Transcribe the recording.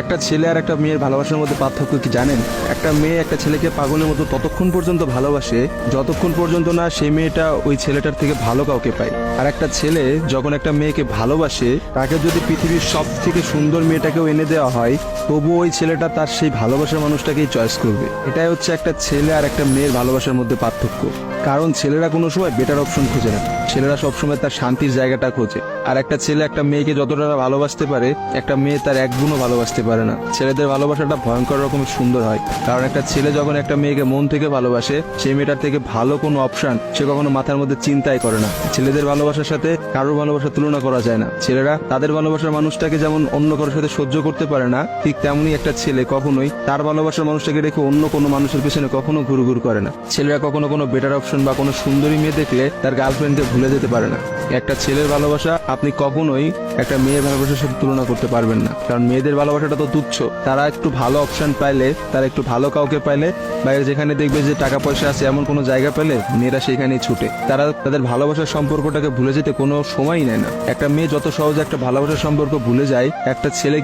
একটা ছেলে আর একটা মেয়ের ভালোবাসার মধ্যে পার্থক্য কি জানেন? একটা মেয়ে একটা ছেলেকে পাগলের মতো ততক্ষণ পর্যন্ত ভালোবাসে যতক্ষণ পর্যন্ত না সেই মেয়েটা ওই ছেলেটার থেকে ভালো কাউকে পায়। আর একটা ছেলে যখন একটা মেয়েকে ভালোবাসে, তাকে যদি পৃথিবীর সব থেকে সুন্দর মেয়েটাকেও এনে দেওয়া হয়, তবু ওই ছেলেটা তার সেই ভালোবাসার মানুষটাকেই চয়েস করবে। এটাই হচ্ছে একটা ছেলে আর একটা মেয়ের ভালোবাসার মধ্যে পার্থক্য। কারণ ছেলেরা কোনো সময় বেটার অপশন খোঁজে না, ছেলেরা সবসময় তার শান্তির জায়গাটা খোঁজে। আর একটা ছেলে একটা মেয়েকে যতটা ভালোবাসতে পারে, একটা মেয়ে তার এক গুণও ভালোবাসতে পারে না। ছেলেদের ভালোবাসাটা ভয়ঙ্কর রকমের সুন্দর হয়, কারণ একটা ছেলে যখন একটা মেয়েকে মন থেকে ভালোবাসে, সেই মেয়েটার থেকে ভালো কোনো অপশন সে কখনো মাথার মধ্যে চিন্তাই করে না। ছেলেদের ভালোবাসার সাথে কারোর ভালোবাসার তুলনা করা যায় না। ছেলেরা তাদের ভালোবাসার মানুষটাকে যেমন অন্য কারোর সাথে সহ্য করতে পারে না, ঠিক তেমনি একটা ছেলে কখনোই তার ভালোবাসার মানুষটাকে রেখে অন্য কোনো মানুষের পেছনে কখনো ঘুরঘুর করে না। ছেলেরা কখনো কোনো বেটার অপশন বা কোনো সুন্দরী মেয়ে দেখলে তার গার্লফ্রেন্ডকে ভুলে যেতে পারে না। একটা ছেলের ভালোবাসা আপনি কখনোই একটা মেয়ের ভালোবাসার সাথে তুলনা করতে পারবেন না, কারণ মেয়েদের ভালোবাসাটা তো তুচ্ছ। তারা একটু ভালো অপশন পাইলে, তারা একটু ভালো কাউকে পাইলে, বাইরে যেখানে দেখবে যে টাকা পয়সা আছে এমন কোনো জায়গা পেলে মেয়েরা সেখানেই ছুটে। তারা তাদের ভালোবাসার সম্পর্কটাকে ভুলে যেতে কোনো সময়ই নেয় না। একটা মেয়ে যত সহজে একটা ভালোবাসার সম্পর্ক ভুলে যায়, একটা ছেলে